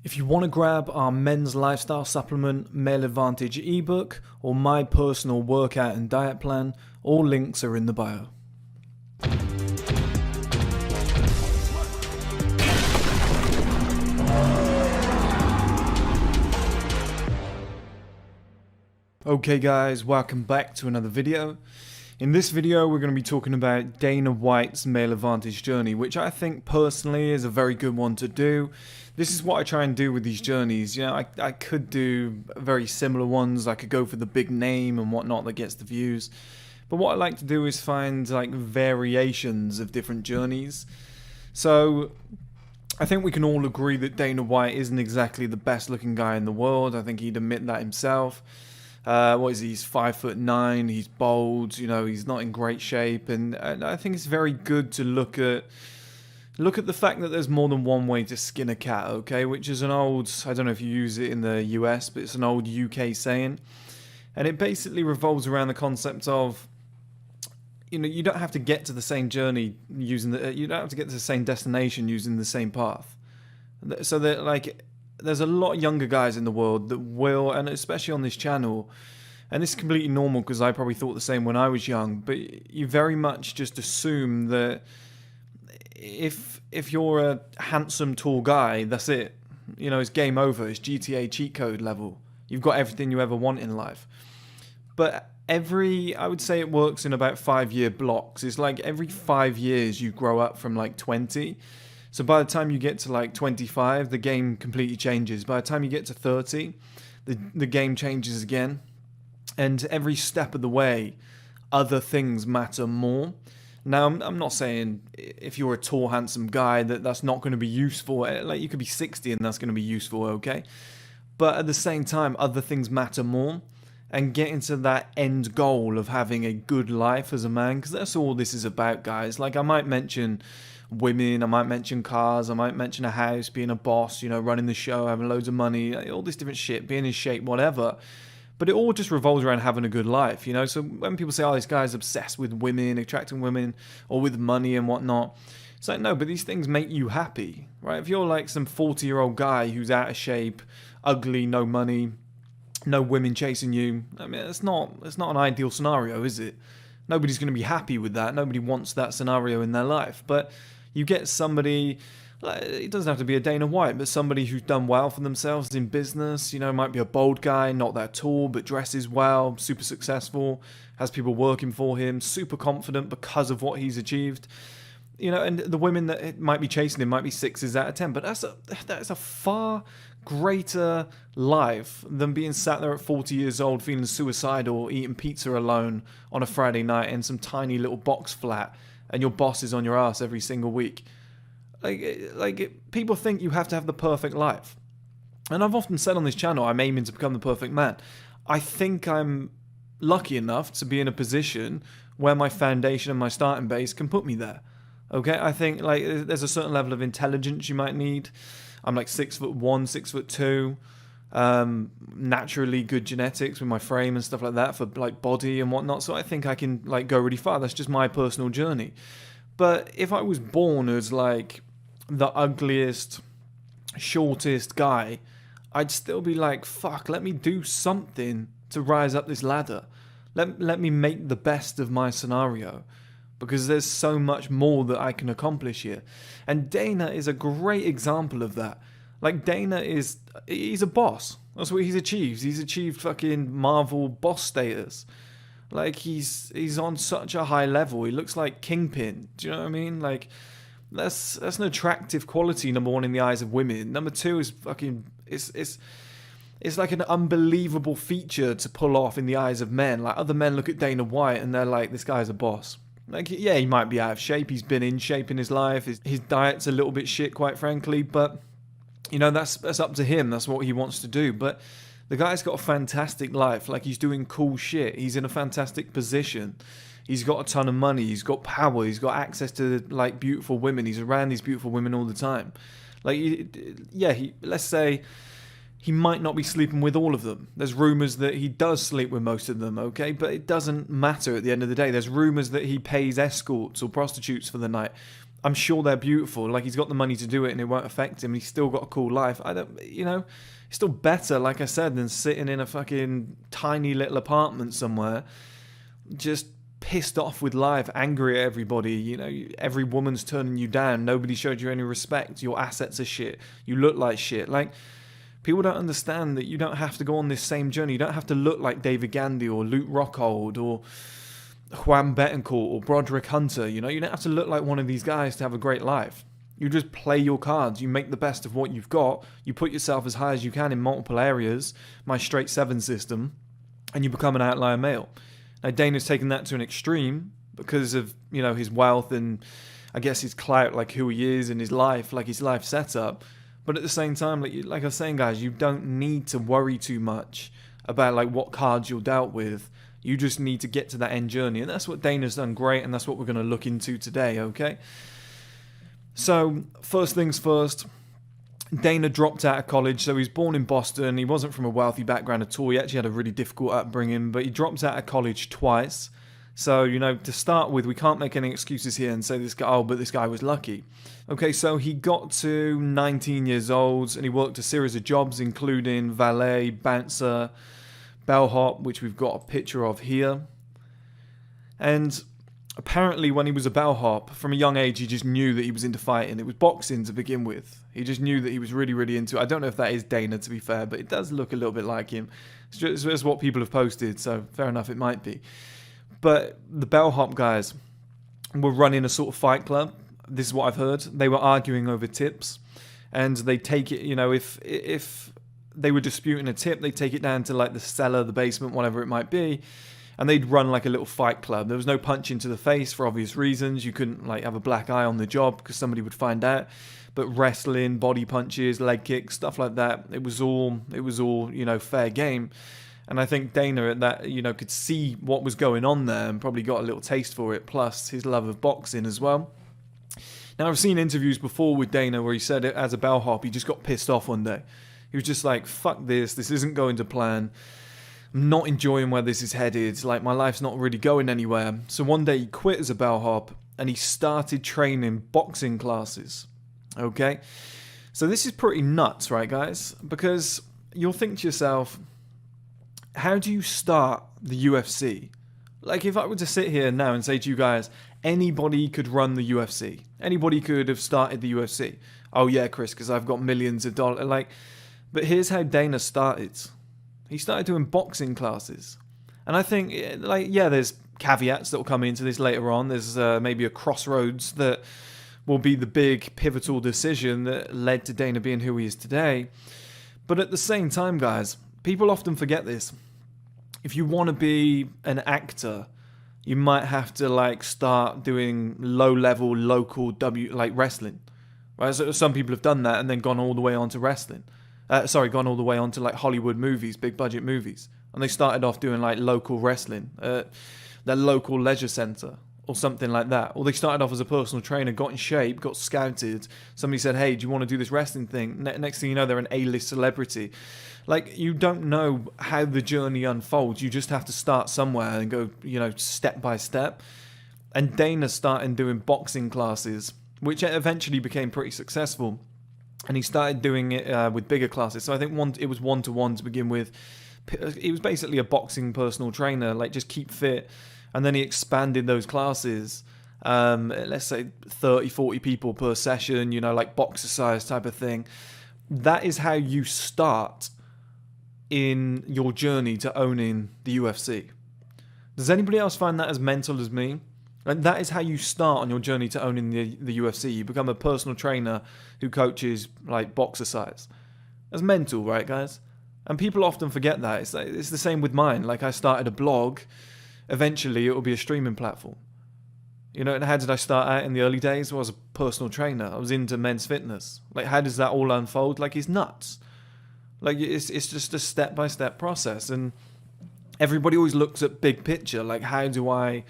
If you want to grab our men's lifestyle supplement, Male Advantage ebook, or my personal workout and diet plan, all links are in the bio. Okay guys, welcome back to another video. In this video we're going to be talking about Dana White's Male Advantage journey, which I think personally is a very good one to do. This is what I try and do with these journeys. You know, I could do very similar ones. I could go for the big name and whatnot that gets the views. But what I like to do is find like variations of different journeys. So I think we can all agree that Dana White isn't exactly the best looking guy in the world. I think he'd admit that himself. What is he? He's 5'9", he's bald, you know, he's not in great shape, and I think it's very good to look at the fact that there's more than one way to skin a cat, okay, which is an old, I don't know if you use it in the US, but it's an old UK saying, and it basically revolves around the concept of, you know, you don't have to get to the same journey using you don't have to get to the same destination using the same path, so that like, there's a lot of younger guys in the world that will, and especially on this channel, and this is completely normal because I probably thought the same when I was young, but you very much just assume that if you're a handsome, tall guy, that's it. You know, it's game over. It's GTA cheat code level. You've got everything you ever want in life. But I would say it works in about 5-year blocks. It's like every 5 years you grow up from like 20. So by the time you get to like 25, the game completely changes. By the time you get to 30, the game changes again. And every step of the way, other things matter more. Now, I'm not saying if you're a tall, handsome guy that's not going to be useful. Like, you could be 60 and that's going to be useful, okay? But at the same time, other things matter more. And getting to that end goal of having a good life as a man, because that's all this is about, guys. Like, I might mention women, I might mention cars, I might mention a house, being a boss, you know, running the show, having loads of money, all this different shit, being in shape, whatever. But it all just revolves around having a good life, you know? So when people say, oh, this guy's obsessed with women, attracting women, or with money and whatnot, it's like, no, but these things make you happy, right? If you're like some 40-year-old guy who's out of shape, ugly, no money, no women chasing you, I mean, it's not an ideal scenario, is it? Nobody's going to be happy with that. Nobody wants that scenario in their life. But you get somebody, it doesn't have to be a Dana White, but somebody who's done well for themselves in business, you know, might be a bold guy, not that tall, but dresses well, super successful, has people working for him, super confident because of what he's achieved. You know, and the women that might be chasing him might be 6s out of 10, but that's a far greater life than being sat there at 40 years old feeling suicidal, eating pizza alone on a Friday night in some tiny little box flat, and your boss is on your ass every single week. People think you have to have the perfect life. And I've often said on this channel, I'm aiming to become the perfect man. I think I'm lucky enough to be in a position where my foundation and my starting base can put me there. Okay, I think like there's a certain level of intelligence you might need. I'm like 6'1", 6'2", naturally good genetics with my frame and stuff like that for like body and whatnot. So I think I can like go really far. That's just my personal journey. But if I was born as like the ugliest, shortest guy, I'd still be like, fuck, let me do something to rise up this ladder. Let me make the best of my scenario, because there's so much more that I can accomplish here. And Dana is a great example of that. Like, he's a boss. That's what he's achieved. He's achieved fucking Marvel boss status. Like, he's on such a high level. He looks like Kingpin. Do you know what I mean? Like, that's an attractive quality, number one, in the eyes of women. Number two is fucking, it's like an unbelievable feature to pull off in the eyes of men. Like, other men look at Dana White and they're like, this guy's a boss. Like, yeah, he might be out of shape. He's been in shape in his life. His diet's a little bit shit, quite frankly. But, you know, that's up to him. That's what he wants to do. But the guy's got a fantastic life. Like, he's doing cool shit. He's in a fantastic position. He's got a ton of money. He's got power. He's got access to, like, beautiful women. He's around these beautiful women all the time. Like, yeah, let's say he might not be sleeping with all of them. There's rumors that he does sleep with most of them, okay? But it doesn't matter at the end of the day. There's rumors that he pays escorts or prostitutes for the night. I'm sure they're beautiful. Like, he's got the money to do it and it won't affect him. He's still got a cool life. I don't, it's still better, like I said, than sitting in a fucking tiny little apartment somewhere, just pissed off with life, angry at everybody. Every woman's turning you down. Nobody showed you any respect. Your assets are shit. You look like shit. Like, people don't understand that you don't have to go on this same journey. You don't have to look like David Gandy or Luke Rockhold or Juan Betancourt or Broderick Hunter. You don't have to look like one of these guys to have a great life. You just play your cards. You make the best of what you've got. You put yourself as high as you can in multiple areas, my straight 7 system, and you become an outlier male. Now, Dana's taken that to an extreme because of, his wealth and I guess his clout, like who he is and his life, like his life setup. But at the same time, like I was saying, guys, you don't need to worry too much about like what cards you're dealt with. You just need to get to that end journey. And that's what Dana's done great, and that's what we're going to look into today, okay? So, first things first, Dana dropped out of college. So he was born in Boston. He wasn't from a wealthy background at all. He actually had a really difficult upbringing, but he dropped out of college twice. So, to start with, we can't make any excuses here and say this guy was lucky. Okay, so he got to 19 years old and he worked a series of jobs, including valet, bouncer, bellhop, which we've got a picture of here. And apparently when he was a bellhop, from a young age, he just knew that he was into fighting. It was boxing to begin with. He just knew that he was really, really into it. I don't know if that is Dana, to be fair, but it does look a little bit like him. It's just what people have posted, so fair enough, it might be. But the bellhop guys were running a sort of fight club. This is what I've heard. They were arguing over tips, and they take it, if they were disputing a tip, they'd take it down to like the cellar, the basement, whatever it might be, and they'd run like a little fight club. There was no punch into the face for obvious reasons. You couldn't like have a black eye on the job because somebody would find out. But wrestling, body punches, leg kicks, stuff like that, it was all fair game. And I think Dana at that, could see what was going on there and probably got a little taste for it, plus his love of boxing as well. Now, I've seen interviews before with Dana where he said it as a bellhop, he just got pissed off one day. He was just like, fuck this isn't going to plan. I'm not enjoying where this is headed. Like, my life's not really going anywhere. So one day he quit as a bellhop and he started training boxing classes. Okay? So this is pretty nuts, right, guys? Because you'll think to yourself, how do you start the UFC? Like, if I were to sit here now and say to you guys, anybody could run the UFC. Anybody could have started the UFC. Oh yeah, Chris, because I've got millions of dollars. But here's how Dana started. He started doing boxing classes. And I think, there's caveats that will come into this later on. There's maybe a crossroads that will be the big pivotal decision that led to Dana being who he is today. But at the same time, guys, people often forget this. If you want to be an actor, you might have to start doing low-level local wrestling. Right? So some people have done that and then gone all the way on to wrestling. Gone all the way on to Hollywood movies, big budget movies. And they started off doing local wrestling, their local leisure centre or something like that. Or they started off as a personal trainer, got in shape, got scouted. Somebody said, hey, do you want to do this wrestling thing? Next thing you know, they're an A-list celebrity. You don't know how the journey unfolds. You just have to start somewhere and go, step by step. And Dana started doing boxing classes, which eventually became pretty successful. And he started doing it with bigger classes. So I think it was one-to-one to begin with. He was basically a boxing personal trainer, just keep fit. And then he expanded those classes, let's say 30, 40 people per session, boxer size type of thing. That is how you start in your journey to owning the UFC. Does anybody else find that as mental as me? That is how you start on your journey to owning the UFC. You become a personal trainer who coaches boxer size. That's mental, right, guys? And people often forget that. It's the same with mine. I started a blog. Eventually, it will be a streaming platform. And how did I start out in the early days? Well, I was a personal trainer. I was into men's fitness. How does that all unfold? It's nuts. It's just a step-by-step process. And everybody always looks at big picture. How do I...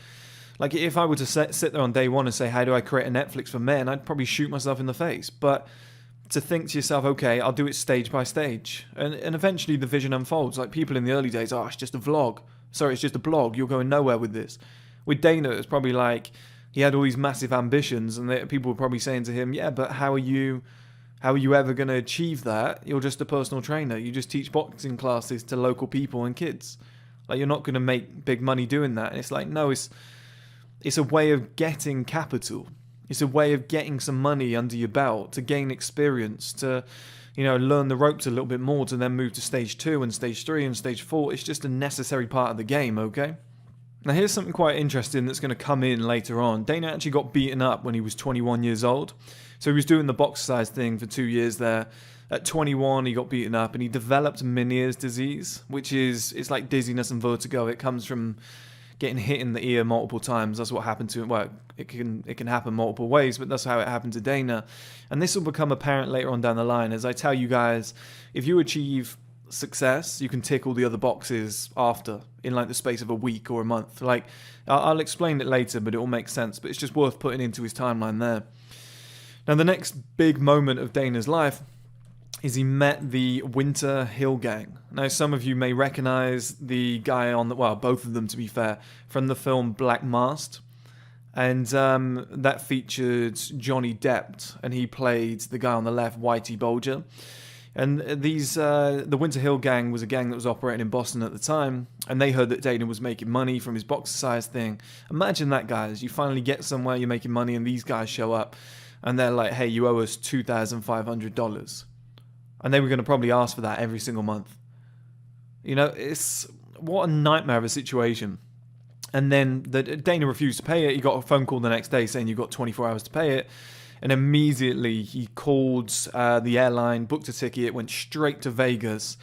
if I were to sit there on day one and say, how do I create a Netflix for men? I'd probably shoot myself in the face. But to think to yourself, okay, I'll do it stage by stage. And eventually the vision unfolds. People in the early days, it's just a vlog. Sorry, it's just a blog. You're going nowhere with this. With Dana, it's probably he had all these massive ambitions, and people were probably saying to him, yeah, but how are you ever going to achieve that? You're just a personal trainer. You just teach boxing classes to local people and kids. Like, you're not going to make big money doing that. And it's like, no, it's a way of getting capital. It's a way of getting some money under your belt to gain experience, to, learn the ropes a little bit more, to then move to stage 2 and stage 3 and stage 4. It's just a necessary part of the game, okay? Now here's something quite interesting that's going to come in later on. Dana actually got beaten up when he was 21 years old. So he was doing the box size thing for 2 years there. At 21, he got beaten up and he developed Meniere's disease, which it's like dizziness and vertigo. It comes from getting hit in the ear multiple times. That's what happened to him. Well, it can happen multiple ways, but that's how it happened to Dana. And this will become apparent later on down the line. As I tell you guys, if you achieve success, you can tick all the other boxes after in like the space of a week or a month. Like, I'll explain it later, but it will make sense. But it's just worth putting into his timeline there. Now, the next big moment of Dana's life is he met the Winter Hill Gang. Now, some of you may recognize the guy both of them to be fair, from the film Black Masked. And that featured Johnny Depp, and he played the guy on the left, Whitey Bulger. And the Winter Hill Gang was a gang that was operating in Boston at the time, and they heard that Dana was making money from his boxer size thing. Imagine that, guys. You finally get somewhere, you're making money, and these guys show up, and they're like, hey, you owe us $2,500. And they were going to probably ask for that every single month. It's what a nightmare of a situation. And then Dana refused to pay it. He got a phone call the next day saying you've got 24 hours to pay it. And immediately he called the airline, booked a ticket, went straight to Vegas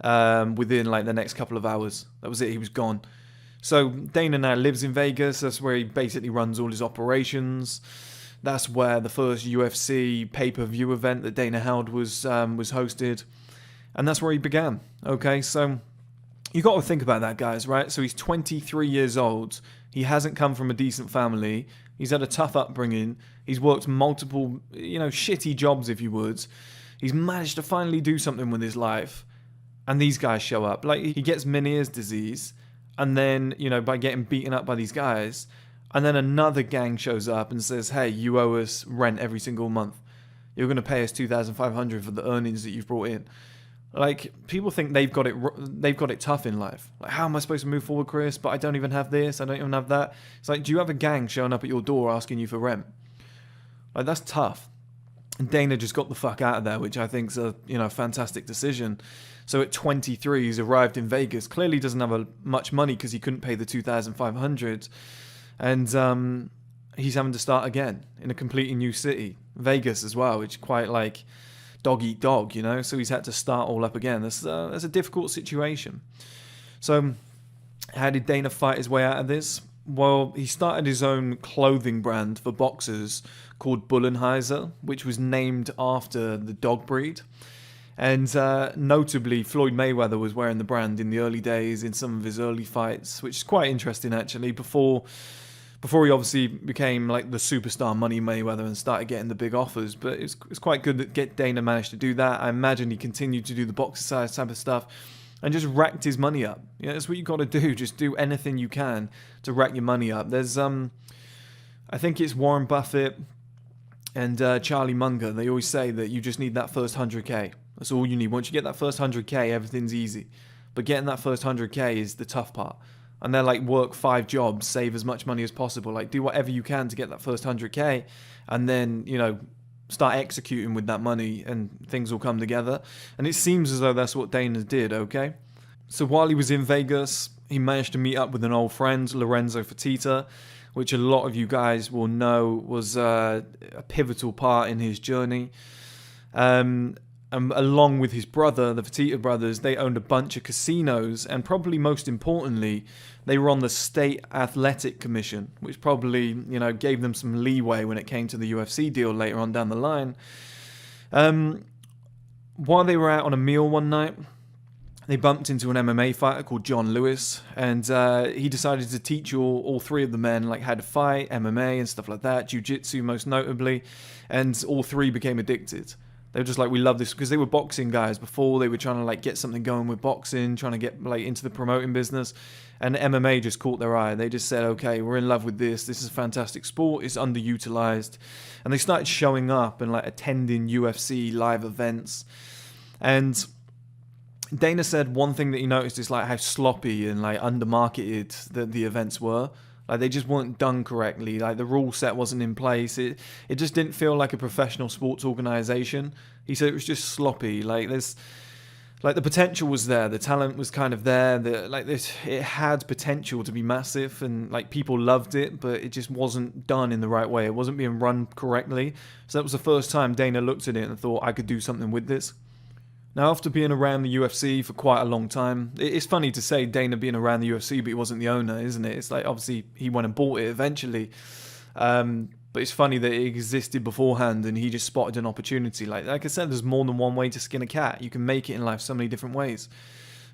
within like the next couple of hours. That was it. He was gone. So Dana now lives in Vegas. That's where he basically runs all his operations. That's where the first UFC pay-per-view event that Dana held was hosted. And that's where he began. Okay, so you got to think about that, guys, right? So he's 23 years old. He hasn't come from a decent family. He's had a tough upbringing. He's worked multiple, shitty jobs, if you would. He's managed to finally do something with his life. And these guys show up. Like, he gets Meniere's disease. And then, by getting beaten up by these guys. And then another gang shows up and says, hey, you owe us rent every single month. You're going to pay us $2,500 for the earnings that you've brought in. Like, people think they've got it tough in life. Like, how am I supposed to move forward, Chris? But I don't even have this. I don't even have that. It's like, do you have a gang showing up at your door asking you for rent? Like, that's tough. And Dana just got the fuck out of there, which I think is a fantastic decision. So at 23, he's arrived in Vegas. Clearly doesn't have much money because he couldn't pay the $2,500. And he's having to start again in a completely new city. Vegas as well, which is quite like dog eat dog, so he's had to start all up again. That's a difficult situation. So how did Dana fight his way out of this? Well, he started his own clothing brand for boxers called Bullenheiser, which was named after the dog breed. And notably, Floyd Mayweather was wearing the brand in the early days in some of his early fights, which is quite interesting, actually, before he obviously became like the superstar Money Mayweather and started getting the big offers. But it's quite good that Dana managed to do that. I imagine he continued to do the boxer size type of stuff and just racked his money up. That's what you got to do. Just do anything you can to rack your money up. There's I think it's Warren Buffett and Charlie Munger. They always say that you just need that first 100K. That's all you need. Once you get that first 100K, everything's easy. But getting that first 100K is the tough part. And they're like, work 5 jobs, save as much money as possible. Like, do whatever you can to get that first 100K. And then, start executing with that money and things will come together. And it seems as though that's what Dana did, okay? So while he was in Vegas, he managed to meet up with an old friend, Lorenzo Fertitta, which a lot of you guys will know was a pivotal part in his journey. Along with his brother, the Fertitta brothers, they owned a bunch of casinos, and probably most importantly, they were on the State Athletic Commission, which probably, gave them some leeway when it came to the UFC deal later on down the line. While they were out on a meal one night, they bumped into an MMA fighter called John Lewis, and he decided to teach all 3 of the men like how to fight, MMA and stuff like that, jiu-jitsu most notably, and all 3 became addicted. They were just like, we love this, because they were boxing guys before. They were trying to like get something going with boxing, trying to get like into the promoting business, and MMA just caught their eye. They just said, okay, we're in love with this. This is a fantastic sport. It's underutilized, and they started showing up and like attending UFC live events. And Dana said one thing that he noticed is like how sloppy and like undermarketed the events were. Like they just weren't done correctly. Like the rule set wasn't in place. It just didn't feel like a professional sports organization. He said it was just sloppy. Like the potential was there. The talent was kind of there. It had potential to be massive, and like people loved it, but it just wasn't done in the right way. It wasn't being run correctly. So that was the first time Dana looked at it and thought, I could do something with this. Now, after being around the UFC for quite a long time, it's funny to say Dana being around the UFC, but he wasn't the owner, isn't it? It's like, obviously, he went and bought it eventually. But it's funny that it existed beforehand and he just spotted an opportunity. Like I said, there's more than one way to skin a cat. You can make it in life so many different ways.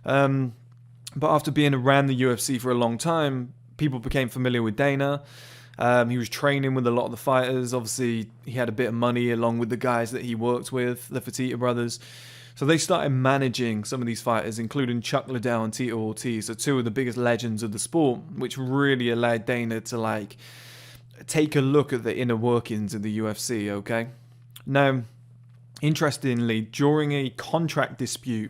But after being around the UFC for a long time, people became familiar with Dana. He was training with a lot of the fighters. Obviously, he had a bit of money along with the guys that he worked with, the Fertitta brothers. So they started managing some of these fighters, including Chuck Liddell and Tito Ortiz, so two of the biggest legends of the sport, which really allowed Dana to like take a look at the inner workings of the UFC, okay? Now, interestingly, during a contract dispute,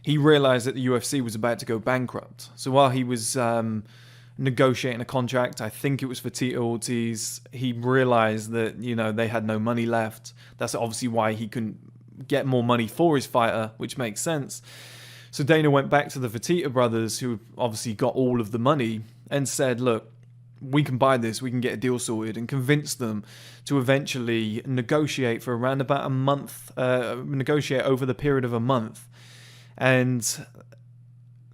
he realized that the UFC was about to go bankrupt. So while he was negotiating a contract, I think it was for Tito Ortiz, he realized that, you know, they had no money left. That's obviously why he couldn't get more money for his fighter, which makes sense. So Dana went back to the Fertitta brothers, who obviously got all of the money, and said, look, we can buy this, we can get a deal sorted, and convince them to eventually negotiate for around about a month, negotiate over the period of a month. And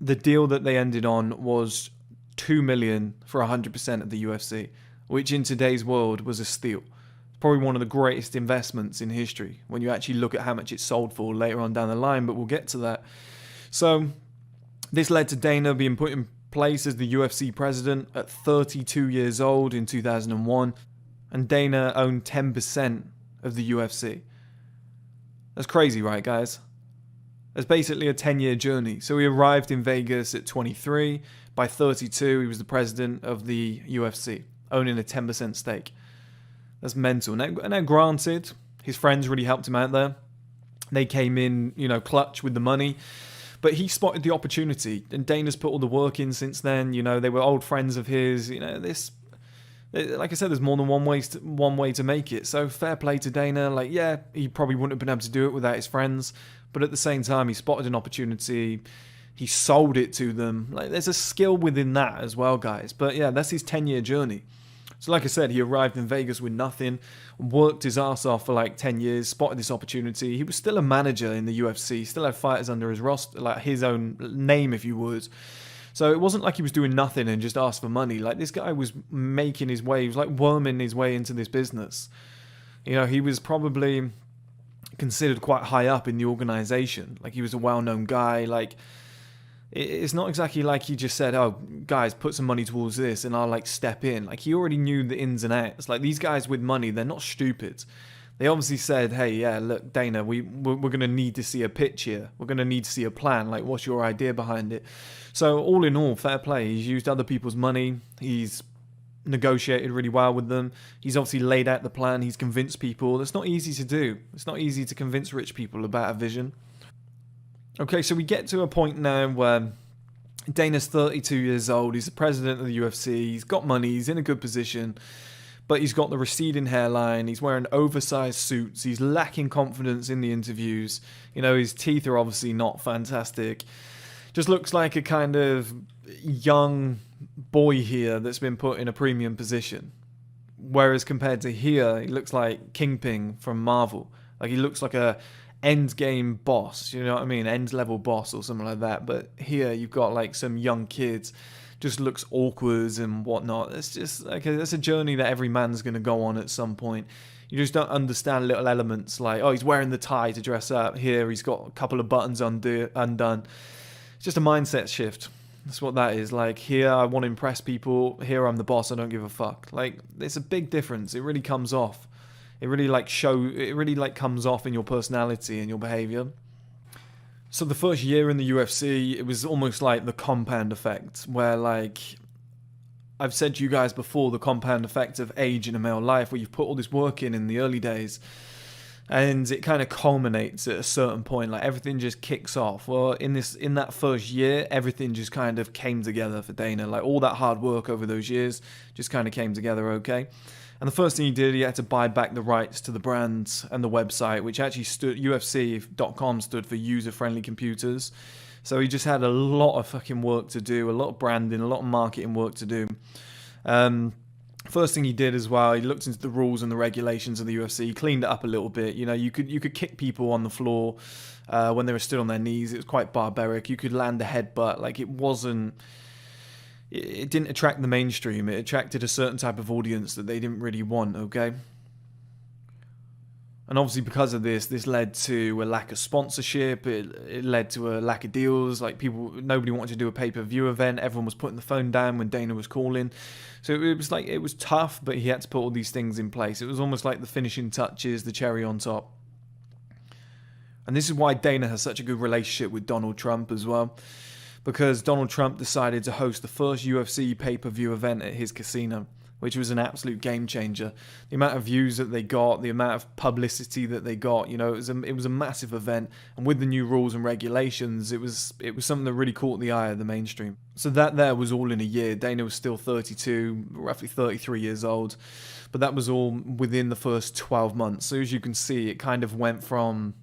the deal that they ended on was $2 million for 100% of the UFC, which in today's world was a steal. Probably one of the greatest investments in history when you actually look at how much it sold for later on down the line, but we'll get to that. So this led to Dana being put in place as the UFC president at 32 years old in 2001, and Dana owned 10% of the UFC. That's crazy, right, guys? That's basically a 10-year journey. So he arrived in Vegas at 23. By 32, he was the president of the UFC, owning a 10% stake. That's mental. Now, granted, his friends really helped him out there. They came in, you know, clutch with the money. But he spotted the opportunity, and Dana's put all the work in since then. You know, they were old friends of his. You know, like I said, there's more than one way to make it. So fair play to Dana. Like, yeah, he probably wouldn't have been able to do it without his friends. But at the same time, he spotted an opportunity. He sold it to them. Like, there's a skill within that as well, guys. But yeah, that's his 10-year journey. So like I said, he arrived in Vegas with nothing, worked his ass off for like 10 years, spotted this opportunity. He was still a manager in the UFC, still had fighters under his roster, like his own name, if you would. So it wasn't like he was doing nothing and just asked for money. Like, this guy was making his way, he was like worming his way into this business. You know, he was probably considered quite high up in the organization. Like, he was a well-known guy. Like, it's not exactly like he just said, oh, guys, put some money towards this and I'll like step in. Like, he already knew the ins and outs. Like, these guys with money, they're not stupid. They obviously said, hey, yeah, look, Dana, we're going to need to see a pitch here. We're going to need to see a plan. Like, what's your idea behind it? So all in all, fair play. He's used other people's money. He's negotiated really well with them. He's obviously laid out the plan. He's convinced people. That's not easy to do. It's not easy to convince rich people about a vision. Okay, so we get to a point now where Dana's 32 years old. He's the president of the UFC. He's got money. He's in a good position. But he's got the receding hairline. He's wearing oversized suits. He's lacking confidence in the interviews. You know, his teeth are obviously not fantastic. Just looks like a kind of young boy here that's been put in a premium position. Whereas compared to here, he looks like Kingpin from Marvel. Like, he looks like a end-game boss, you know what I mean? End-level boss or something like that. But here, you've got, like, some young kids. Just looks awkward and whatnot. It's just, like, that's a journey that every man's going to go on at some point. You just don't understand little elements like, oh, he's wearing the tie to dress up. Here, he's got a couple of buttons undone. It's just a mindset shift. That's what that is. Like, here, I want to impress people. Here, I'm the boss. I don't give a fuck. Like, it's a big difference. It really comes off. It really like comes off in your personality and your behavior. So the first year in the UFC, it was almost like the compound effect, where like I've said to you guys before, the compound effect of age in a male life, where you've put all this work in the early days, and it kind of culminates at a certain point. Like everything just kicks off. Well, in that first year, everything just kind of came together for Dana. Like all that hard work over those years just kind of came together. Okay. And the first thing he did, he had to buy back the rights to the brand and the website, which actually UFC.com stood for user-friendly computers. So he just had a lot of fucking work to do, a lot of branding, a lot of marketing work to do. First thing he did as well, he looked into the rules and the regulations of the UFC. He cleaned it up a little bit. You know, you could kick people on the floor when they were still on their knees. It was quite barbaric. You could land a headbutt. Like it didn't attract the mainstream. It attracted a certain type of audience that they didn't really want, okay? And obviously because of this led to a lack of sponsorship. It led to a lack of deals. Like nobody wanted to do a pay-per-view event. Everyone was putting the phone down when Dana was calling. So it was tough, but he had to put all these things in place. It was almost like the finishing touches, the cherry on top. And this is why Dana has such a good relationship with Donald Trump as well. Because Donald Trump decided to host the first UFC pay-per-view event at his casino, which was an absolute game changer. The amount of views that they got, the amount of publicity that they got, you know, it was a massive event. And with the new rules and regulations, it was something that really caught the eye of the mainstream. So that there was all in a year. Dana was still 32, roughly 33 years old. But that was all within the first 12 months. So as you can see, it kind of went from,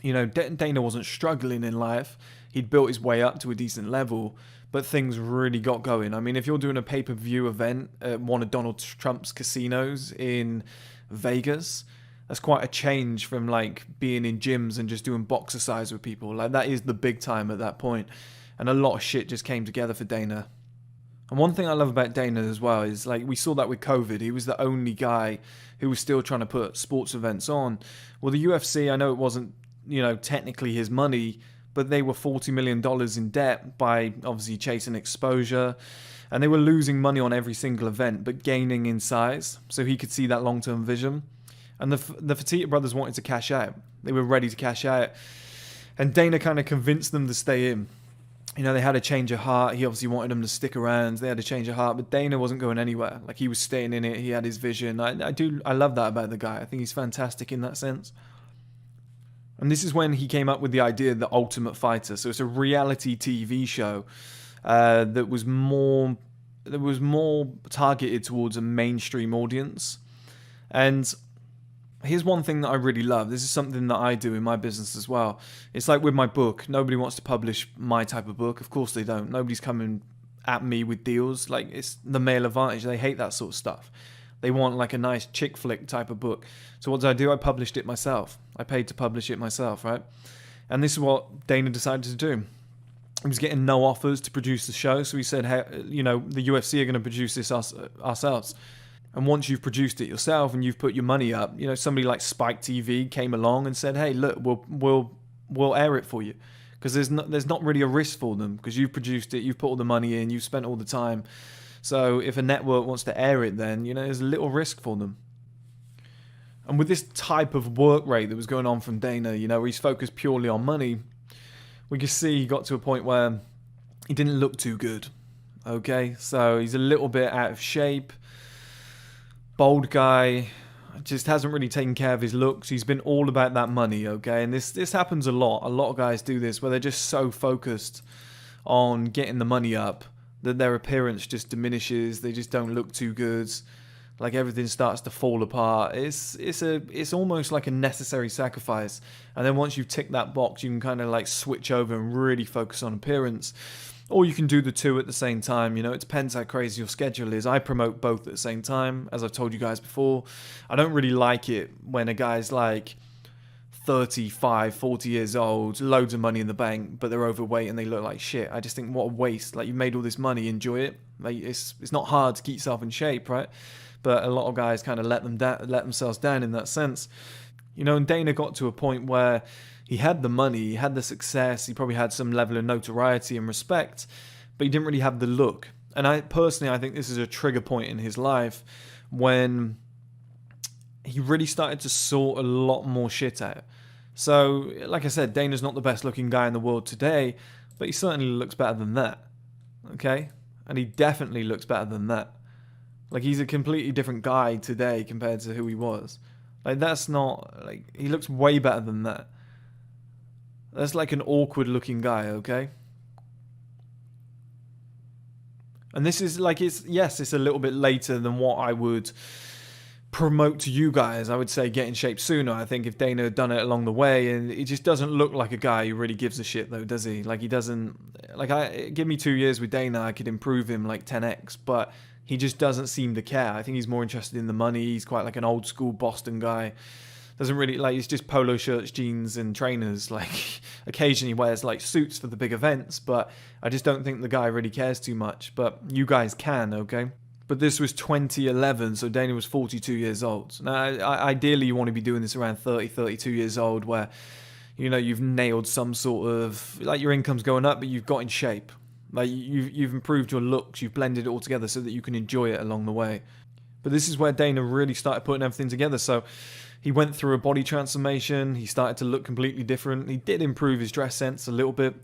you know, Dana wasn't struggling in life. He'd built his way up to a decent level, but things really got going. I mean, if you're doing a pay-per-view event at one of Donald Trump's casinos in Vegas, that's quite a change from like being in gyms and just doing boxercise with people. Like that is the big time at that point. And a lot of shit just came together for Dana. And one thing I love about Dana as well is like we saw that with COVID. He was the only guy who was still trying to put sports events on. Well, the UFC, I know it wasn't, you know, technically his money, but they were $40 million in debt by obviously chasing exposure. And they were losing money on every single event, but gaining in size. So he could see that long-term vision. And the Fertitta brothers wanted to cash out. They were ready to cash out. And Dana kind of convinced them to stay in. You know, they had a change of heart. He obviously wanted them to stick around. They had a change of heart, but Dana wasn't going anywhere. Like he was staying in it. He had his vision. I love that about the guy. I think he's fantastic in that sense. And this is when he came up with the idea of the Ultimate Fighter. So it's a reality TV show that was more targeted towards a mainstream audience. And here's one thing that I really love. This is something that I do in my business as well. It's like with my book. Nobody wants to publish my type of book. Of course they don't. Nobody's coming at me with deals. Like it's the male advantage. They hate that sort of stuff. They want like a nice chick flick type of book. So what did I do? I published it myself. I paid to publish it myself, right? And this is what Dana decided to do. He was getting no offers to produce the show. So he said, hey, you know, the UFC are going to produce this ourselves. And once you've produced it yourself and you've put your money up, you know, somebody like Spike TV came along and said, hey, look, we'll air it for you. Because there's not really a risk for them because you've produced it, you've put all the money in, you've spent all the time. So if a network wants to air it, then, you know, there's a little risk for them. And with this type of work rate that was going on from Dana, you know, where he's focused purely on money, we can see he got to a point where he didn't look too good. Okay, so he's a little bit out of shape. Bold guy, just hasn't really taken care of his looks. He's been all about that money, okay? And this happens a lot. A lot of guys do this where they're just so focused on getting the money up that their appearance just diminishes. They just don't look too good. Like everything starts to fall apart. It's almost like a necessary sacrifice. And then once you've ticked that box, you can kind of like switch over and really focus on appearance. Or you can do the two at the same time. You know, it depends how crazy your schedule is. I promote both at the same time, as I've told you guys before. I don't really like it when a guy's like 35, 40 years old, loads of money in the bank, but they're overweight and they look like shit. I just think, what a waste. Like, you made all this money, enjoy it. Like, it's not hard to keep yourself in shape, right? But a lot of guys kind of let themselves down in that sense. You know, and Dana got to a point where he had the money, he had the success, he probably had some level of notoriety and respect, but he didn't really have the look. And I think this is a trigger point in his life when he really started to sort a lot more shit out. So, like I said, Dana's not the best looking guy in the world today, but he certainly looks better than that. Okay? And he definitely looks better than that. Like, he's a completely different guy today compared to who he was. Like, that's not... Like, he looks way better than that. That's like an awkward looking guy, okay? And this is like, it's a little bit later than what I would promote to you guys. I would say get in shape sooner. I think if Dana had done it along the way, and he just doesn't look like a guy who really gives a shit though, does he? Like, he doesn't, like, give me 2 years with Dana, I could improve him like 10x, but he just doesn't seem to care. I think he's more interested in the money. He's quite like an old school Boston guy. Doesn't really, like, it's just polo shirts, jeans, and trainers. Like, occasionally wears, like, suits for the big events, but I just don't think the guy really cares too much. But you guys can, okay? But this was 2011, so Dana was 42 years old. Now, ideally, you want to be doing this around 30, 32 years old, where, you know, you've nailed some sort of, like, your income's going up, but you've got in shape. Like, you've improved your looks, you've blended it all together so that you can enjoy it along the way. But this is where Dana really started putting everything together, so... He went through a body transformation. He started to look completely different. He did improve his dress sense a little bit.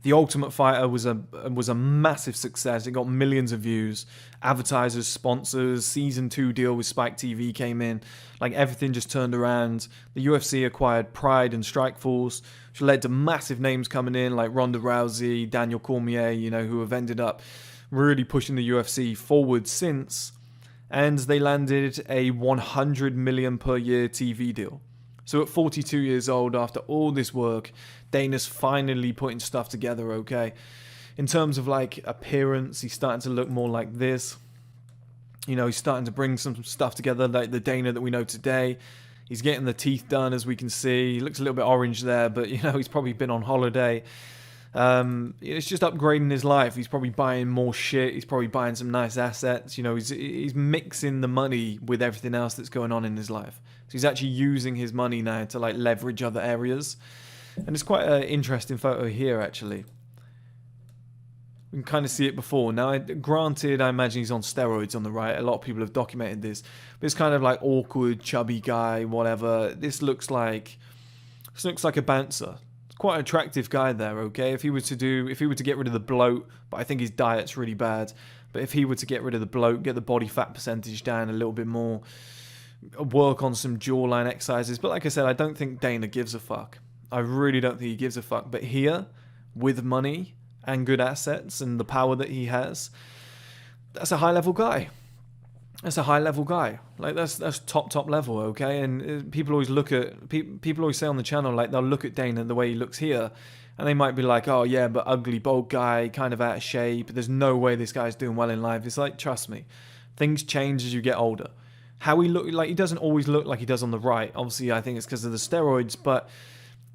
The Ultimate Fighter was a massive success. It got millions of views. Advertisers, sponsors, season 2 deal with Spike TV came in. Like, everything just turned around. The UFC acquired Pride and Strikeforce, which led to massive names coming in like Ronda Rousey, Daniel Cormier, you know, who have ended up really pushing the UFC forward since. And they landed a 100 million per year TV deal. So at 42 years old, after all this work, Dana's finally putting stuff together, okay? In terms of, like, appearance, he's starting to look more like this. You know, he's starting to bring some stuff together, like the Dana that we know today. He's getting the teeth done, as we can see. He looks a little bit orange there, but, you know, he's probably been on holiday. It's just upgrading his life. He's probably buying more shit. He's probably buying some nice assets. You know, he's mixing the money with everything else that's going on in his life. So he's actually using his money now to, like, leverage other areas. And it's quite an interesting photo here, actually. We can kind of see it before. Now, granted, I imagine he's on steroids on the right. A lot of people have documented this. But it's kind of like awkward, chubby guy, whatever. This looks like a bouncer. Quite an attractive guy there, okay? If he were to get rid of the bloat, but I think his diet's really bad. But if he were to get rid of the bloat, get the body fat percentage down a little bit more, work on some jawline exercises. But like I said, I don't think Dana gives a fuck. I really don't think he gives a fuck. But here, with money and good assets and the power that he has, that's a high level guy. That's a high level guy. Like, that's top level, okay? And people always look at, people always say on the channel, like, they'll look at Dana the way he looks here, and they might be like, oh yeah, but ugly bald guy, kind of out of shape, there's no way this guy's doing well in life. It's like, trust me, things change as you get older. How he look, like, he doesn't always look like he does on the right. Obviously, I think it's because of the steroids, but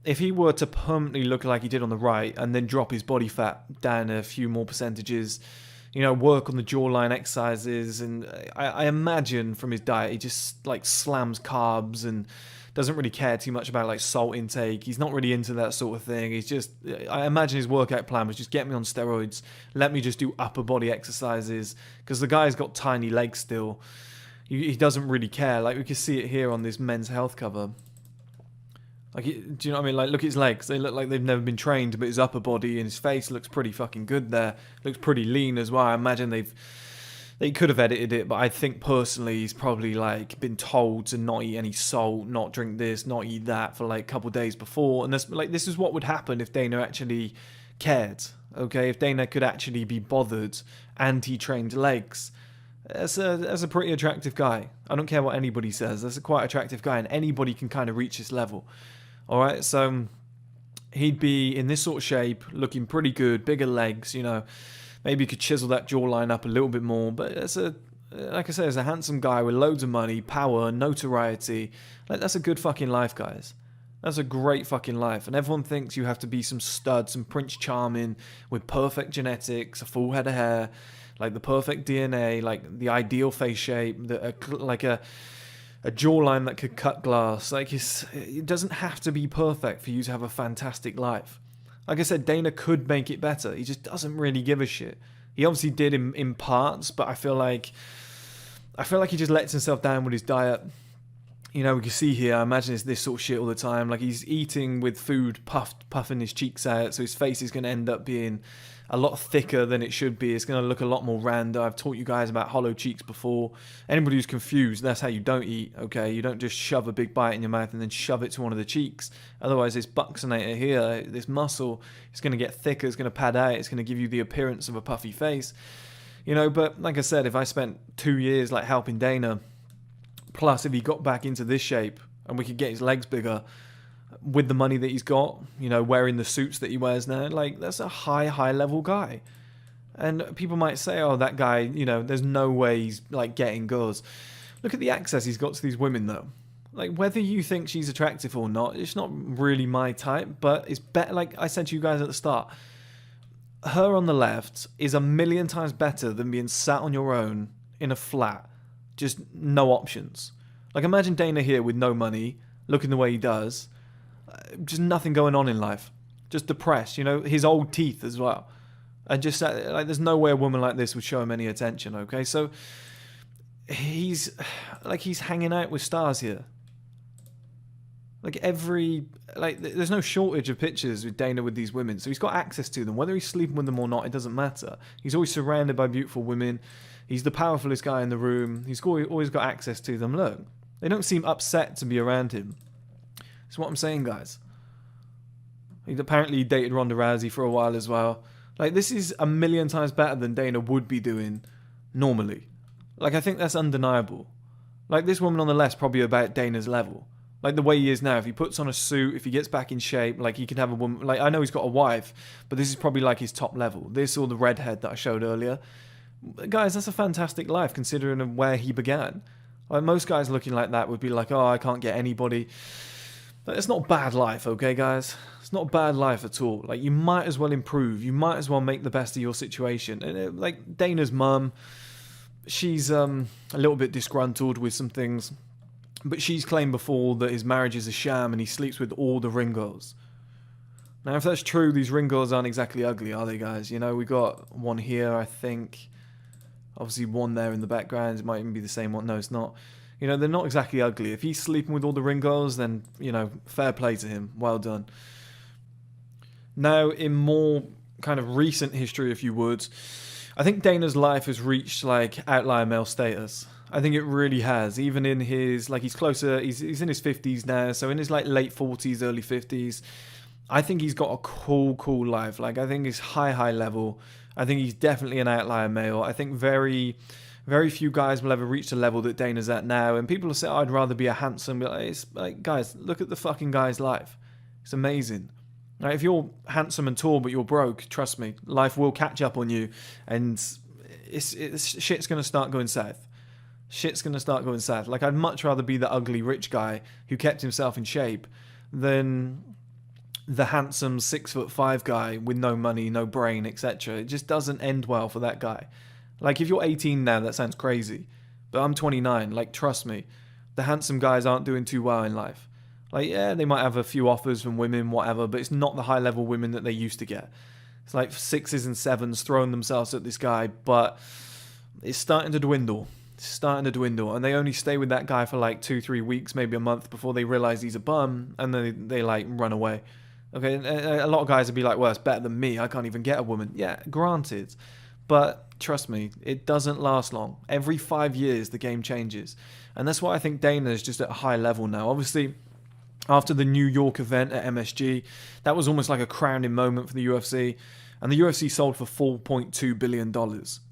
if he were to permanently look like he did on the right, and then drop his body fat down a few more percentages, you know, work on the jawline exercises, and I imagine from his diet, he just, like, slams carbs and doesn't really care too much about, like, salt intake. He's not really into that sort of thing. He's just, I imagine his workout plan was just get me on steroids, let me just do upper body exercises, because the guy's got tiny legs still. He doesn't really care. Like, we can see it here on this Men's Health cover. Like, do you know what I mean? Like, look at his legs. They look like they've never been trained, but his upper body and his face looks pretty fucking good there. Looks pretty lean as well. I imagine they could have edited it, but I think personally he's probably, like, been told to not eat any salt, not drink this, not eat that for, like, a couple of days before. And this, like, this is what would happen if Dana actually cared, okay? If Dana could actually be bothered and he trained legs. That's a pretty attractive guy. I don't care what anybody says. That's a quite attractive guy, and anybody can kind of reach this level. Alright, so he'd be in this sort of shape, looking pretty good, bigger legs, you know. Maybe you could chisel that jawline up a little bit more, but it's like I said, it's a handsome guy with loads of money, power, notoriety. Like, that's a good fucking life, guys. That's a great fucking life. And everyone thinks you have to be some stud, some Prince Charming, with perfect genetics, a full head of hair, like the perfect DNA, like the ideal face shape, like a jawline that could cut glass. Like, it doesn't have to be perfect for you to have a fantastic life. Like I said, Dana could make it better. He just doesn't really give a shit. He obviously did in parts, but I feel like he just lets himself down with his diet. You know, we can see here, I imagine it's this sort of shit all the time. Like, he's eating with food puffing his cheeks out, so his face is going to end up being a lot thicker than it should be. It's going to look a lot more random. I've taught you guys about hollow cheeks before. Anybody who's confused, that's how you don't eat, okay? You don't just shove a big bite in your mouth and then shove it to one of the cheeks. Otherwise, this buccinator here, this muscle, is going to get thicker, it's going to pad out, it's going to give you the appearance of a puffy face. You know, but like I said, if I spent 2 years, like, helping Dana, plus if he got back into this shape and we could get his legs bigger with the money that he's got, you know, wearing the suits that he wears now, like, that's a high level guy. And people might say, oh, that guy, you know, there's no way he's, like, getting girls. Look at the access he's got to these women, though. Like, whether you think she's attractive or not, it's not really my type, but it's better. Like I said to you guys at the start, her on the left is a million times better than being sat on your own in a flat, just no options. Like, imagine Dana here with no money, looking the way he does, just nothing going on in life, just depressed, you know, his old teeth as well, and just like, there's no way a woman like this would show him any attention. Okay, so he's hanging out with stars here. Like, there's no shortage of pictures with Dana with these women, so he's got access to them. Whether he's sleeping with them or not, it doesn't matter. He's always surrounded by beautiful women. He's the powerfulest guy in the room. He's always got access to them. Look, they don't seem upset to be around him. That's what I'm saying, guys. He apparently dated Ronda Rousey for a while as well. Like, this is a million times better than Dana would be doing normally. Like, I think that's undeniable. Like, this woman on the left's probably about Dana's level. Like, the way he is now, if he puts on a suit, if he gets back in shape, like, he can have a woman. Like, I know he's got a wife, but this is probably like his top level. This or the redhead that I showed earlier. Guys, that's a fantastic life considering where he began. Like, most guys looking like that would be like, oh, I can't get anybody. But it's not a bad life, okay, guys? It's not a bad life at all. Like, you might as well improve. You might as well make the best of your situation. And like, Dana's mum, she's a little bit disgruntled with some things. But she's claimed before that his marriage is a sham and he sleeps with all the ring girls. Now, if that's true, these ring girls aren't exactly ugly, are they, guys? You know, we got one here, I think. Obviously, one there in the background. It might even be the same one. No, it's not. You know, they're not exactly ugly. If he's sleeping with all the ring girls, then, you know, fair play to him. Well done. Now, in more kind of recent history, if you would, I think Dana's life has reached, like, outlier male status. I think it really has. Even in his, like, he's closer, he's in his 50s now, so in his, like, late 40s, early 50s, I think he's got a cool life. Like, I think he's high level. I think he's definitely an outlier male. I think very few guys will ever reach the level that Dana's at now. And people will say, oh, I'd rather be a handsome. But it's like, guys, look at the fucking guy's life. It's amazing. Like, if you're handsome and tall but you're broke, trust me, life will catch up on you, and shit's gonna start going south. Shit's gonna start going south. Like, I'd much rather be the ugly rich guy who kept himself in shape than the handsome 6'5" guy with no money, no brain, etc. It just doesn't end well for that guy. Like, if you're 18 now, that sounds crazy, but I'm 29. Like, trust me, the handsome guys aren't doing too well in life. Like, yeah, they might have a few offers from women, whatever, but it's not the high level women that they used to get. It's like 6s and 7s throwing themselves at this guy, but it's starting to dwindle. It's starting to dwindle, and they only stay with that guy for like 2-3 weeks, maybe a month, before they realize he's a bum, and then they like run away. Okay, a lot of guys would be like, well, it's better than me, I can't even get a woman. Yeah, granted, but trust me, it doesn't last long. Every 5 years, the game changes, and that's why I think Dana is just at a high level now. Obviously, after the New York event at MSG, that was almost like a crowning moment for the UFC, and the UFC sold for $4.2 billion,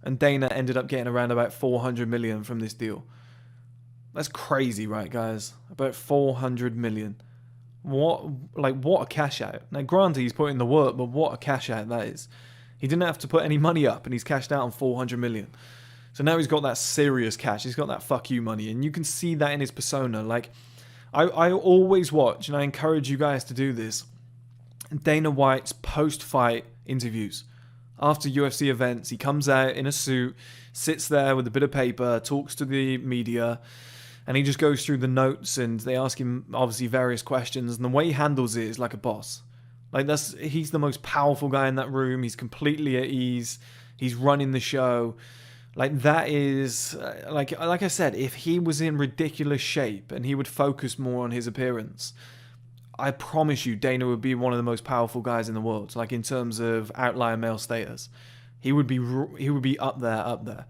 and Dana ended up getting around about $400 million from this deal. That's crazy, right, guys? About $400 million. What a cash out. Now, granted, he's put in the work, but what a cash out that is. He didn't have to put any money up, and he's cashed out on $400 million. So now he's got that serious cash. He's got that fuck you money, and you can see that in his persona. Like, I always watch, and I encourage you guys to do this, Dana White's post-fight interviews. After UFC events, he comes out in a suit, sits there with a bit of paper, talks to the media, and he just goes through the notes, and they ask him, obviously, various questions, and the way he handles it is like a boss. Like, he's the most powerful guy in that room. He's completely at ease. He's running the show. Like that is like I said, if he was in ridiculous shape and he would focus more on his appearance, I promise you Dana would be one of the most powerful guys in the world. Like in terms of outlier male status, he would be up there.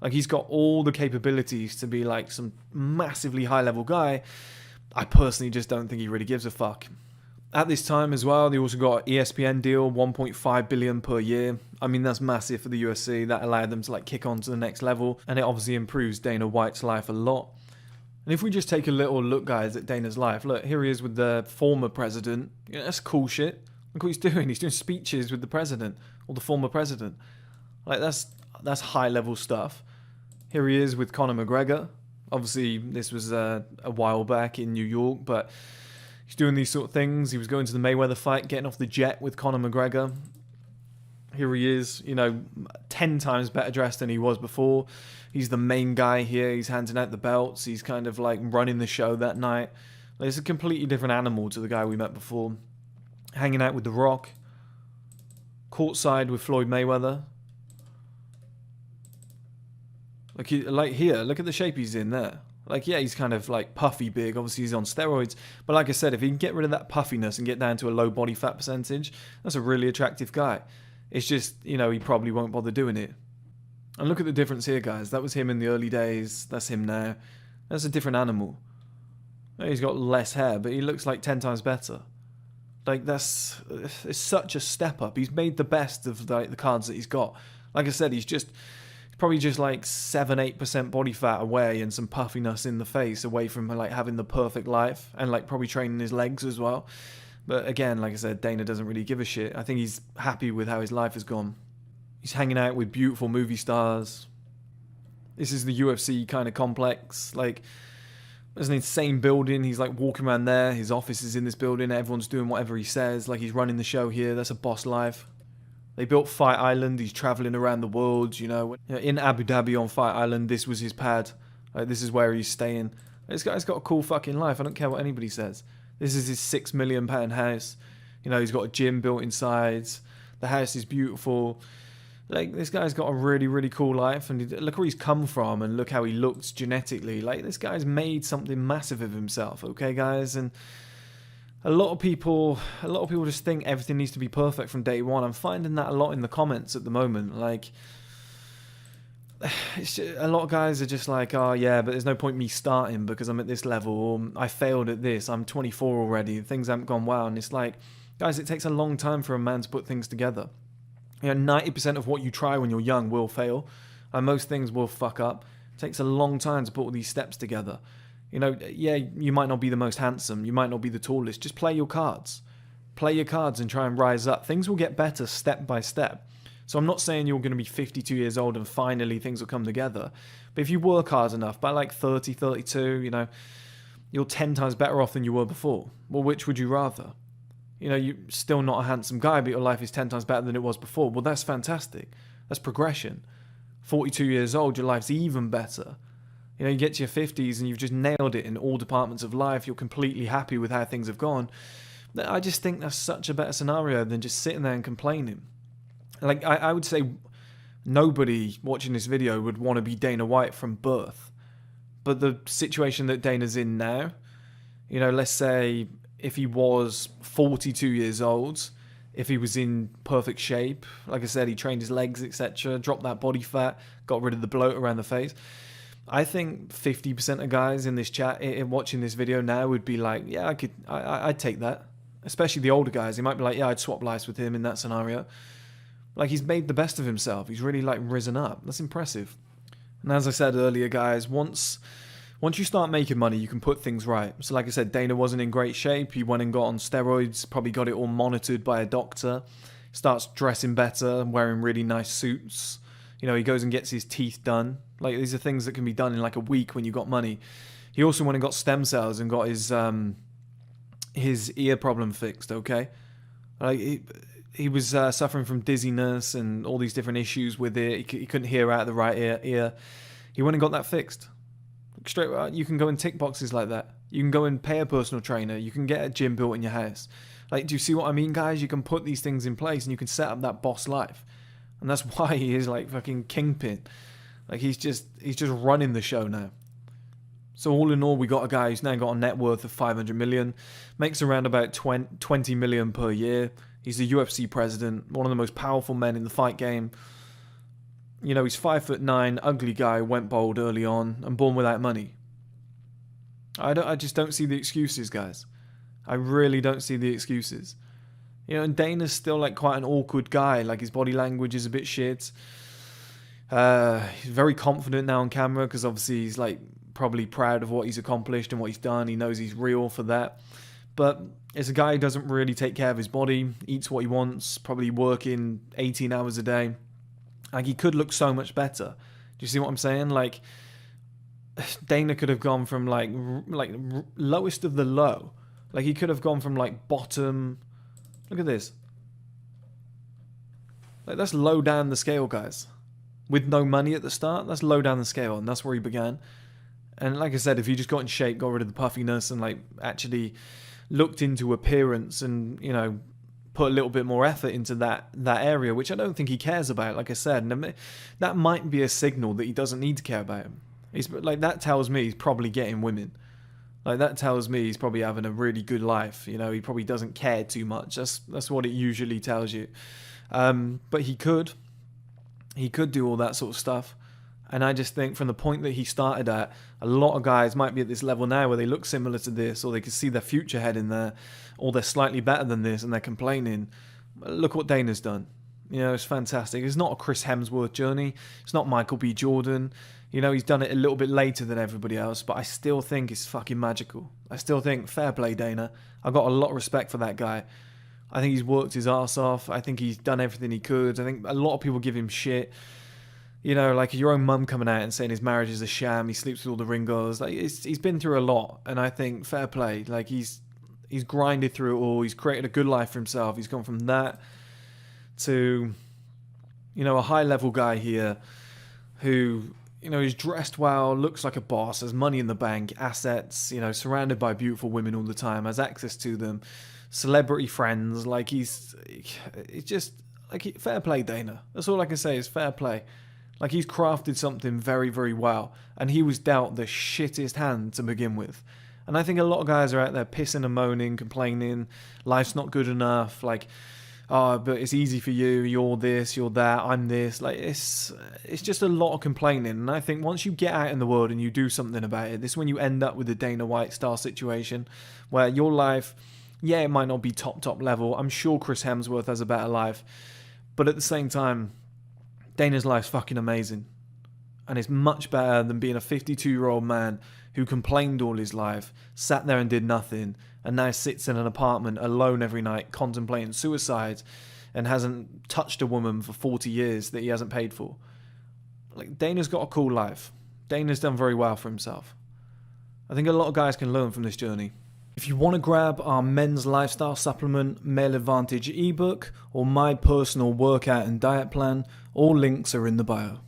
Like he's got all the capabilities to be like some massively high level guy. I personally just don't think he really gives a fuck. At this time as well, they also got ESPN deal, 1.5 billion per year. I mean, that's massive for the UFC. That allowed them to like kick on to the next level, and it obviously improves Dana White's life a lot. And if we just take a little look, guys, at Dana's life, look, here he is with the former president. Yeah, that's cool shit. Look what he's doing. He's doing speeches with the president, or the former president. Like, that's high-level stuff. Here he is with Conor McGregor. Obviously, this was a while back in New York, but he's doing these sort of things. He was going to the Mayweather fight, getting off the jet with Conor McGregor. Here he is, 10 times better dressed than he was before. He's the main guy here. He's handing out the belts. He's kind of like running the show that night. Like, it's a completely different animal to the guy we met before. Hanging out with The Rock. Courtside with Floyd Mayweather. Like here, look at the shape he's in there. Like, yeah, he's kind of like puffy big. Obviously, he's on steroids. But like I said, if he can get rid of that puffiness and get down to a low body fat percentage, that's a really attractive guy. It's just, he probably won't bother doing it. And look at the difference here, guys. That was him in the early days. That's him now. That's a different animal. He's got less hair, but he looks like 10 times better. Like, it's such a step up. He's made the best of the cards that he's got. Like I said, he's probably just like 7-8% body fat away and some puffiness in the face away from like having the perfect life, and like probably training his legs as well. But again, like I said, Dana doesn't really give a shit. I think he's happy with how his life has gone. He's hanging out with beautiful movie stars. This is the UFC kind of complex. Like, there's an insane building. He's like walking around there. His office is in this building. Everyone's doing whatever he says. Like, he's running the show here. That's a boss life. They built Fight Island. He's traveling around the world, In Abu Dhabi on Fight Island, this was his pad. Like, this is where he's staying. This guy's got a cool fucking life. I don't care what anybody says. This is his £6 million house. He's got a gym built inside. The house is beautiful. Like, this guy's got a really, really cool life. And look where he's come from and look how he looks genetically. Like, this guy's made something massive of himself, okay, guys? And a lot of people just think everything needs to be perfect from day one. I'm finding that a lot in the comments at the moment. Like, a lot of guys are just like, oh yeah, but there's no point me starting because I'm at this level, or I failed at this, I'm 24 already, things haven't gone well. And it's like, guys, it takes a long time for a man to put things together. 90% of what you try when you're young will fail, and most things will fuck up. It takes a long time to put all these steps together. Yeah, you might not be the most handsome, you might not be the tallest, just play your cards. Play your cards and try and rise up. Things will get better step by step. So I'm not saying you're going to be 52 years old and finally things will come together. But if you work hard enough, by like 30, 32, you're 10 times better off than you were before. Well, which would you rather? You're still not a handsome guy, but your life is 10 times better than it was before. Well, that's fantastic. That's progression. 42 years old, your life's even better. You get to your 50s and you've just nailed it in all departments of life. You're completely happy with how things have gone. I just think that's such a better scenario than just sitting there and complaining. Like, I would say nobody watching this video would want to be Dana White from birth. But the situation that Dana's in now, let's say if he was 42 years old, if he was in perfect shape, like I said, he trained his legs, etc., dropped that body fat, got rid of the bloat around the face, I think 50% of guys in this chat watching this video now would be like, yeah, I'd take that. Especially the older guys. They might be like, yeah, I'd swap lives with him in that scenario. Like, he's made the best of himself. He's really, like, risen up. That's impressive. And as I said earlier, guys, once you start making money, you can put things right. So like I said, Dana wasn't in great shape. He went and got on steroids, probably got it all monitored by a doctor. Starts dressing better, wearing really nice suits. He goes and gets his teeth done. Like, these are things that can be done in, like, a week when you got money. He also went and got stem cells and got his ear problem fixed, okay? Like, he was suffering from dizziness and all these different issues with it. He couldn't hear out of the right ear. He went and got that fixed. Straight, you can go and tick boxes like that. You can go and pay a personal trainer. You can get a gym built in your house. Like, do you see what I mean, guys? You can put these things in place and you can set up that boss life. And that's why he is like fucking kingpin. Like he's just running the show now. So all in all, we got a guy who's now got a net worth of 500 million, makes around about 20 million per year. He's the UFC president, one of the most powerful men in the fight game. You know, he's 5'9", ugly guy, went bald early on, and born without money. I just don't see the excuses, guys. I really don't see the excuses. You know, and Dana's still like quite an awkward guy. Like his body language is a bit shit. He's very confident now on camera because obviously he's like probably proud of what he's accomplished and what he's done. He knows he's real for that. But it's a guy who doesn't really take care of his body, eats what he wants, probably working 18 hours a day. Like he could look so much better. Do you see what I'm saying? Like Dana could have gone from like lowest of the low. Like he could have gone from like bottom. Look at this. Like that's low down the scale, guys. With no money at the start, that's low down the scale, and that's where he began. And like I said, if he just got in shape, got rid of the puffiness, and like actually looked into appearance, and you know, put a little bit more effort into that area, which I don't think he cares about. Like I said, and that might be a signal that he doesn't need to care about him. He's like that tells me he's probably getting women. Like that tells me he's probably having a really good life. You know, he probably doesn't care too much. That's what it usually tells you. But he could do all that sort of stuff. And I just think from the point that he started at, a lot of guys might be at this level now where they look similar to this, or they can see their future heading there, or they're slightly better than this and they're complaining. Look what Dana's done. You know, it's fantastic. It's not a Chris Hemsworth journey. It's not Michael B. Jordan. You know, he's done it a little bit later than everybody else, but I still think it's fucking magical. I still think, fair play, Dana. I've got a lot of respect for that guy. I think he's worked his ass off. I think he's done everything he could. I think a lot of people give him shit. You know, like your own mum coming out and saying his marriage is a sham. He sleeps with all the ring girls. Like he's been through a lot, and I think fair play. Like he's grinded through it all. He's created a good life for himself. He's gone from that to, you know, a high level guy here who, you know, he's dressed well, looks like a boss, has money in the bank, assets, you know, surrounded by beautiful women all the time, has access to them, celebrity friends. Like it's just like fair play, Dana. That's all I can say is fair play. Like he's crafted something very, very well, and he was dealt the shittest hand to begin with. And I think a lot of guys are out there pissing and moaning, complaining, life's not good enough, like, oh, but it's easy for you, you're this, you're that, I'm this. Like it's just a lot of complaining. And I think once you get out in the world and you do something about it, this is when you end up with the Dana White style situation where your life, yeah, it might not be top level. I'm sure Chris Hemsworth has a better life, but at the same time, Dana's life's fucking amazing. And it's much better than being a 52-year-old man who complained all his life, sat there and did nothing, and now sits in an apartment alone every night contemplating suicide and hasn't touched a woman for 40 years that he hasn't paid for. Like, Dana's got a cool life. Dana's done very well for himself. I think a lot of guys can learn from this journey. If you want to grab our men's lifestyle supplement, Male Advantage ebook, or my personal workout and diet plan, all links are in the bio.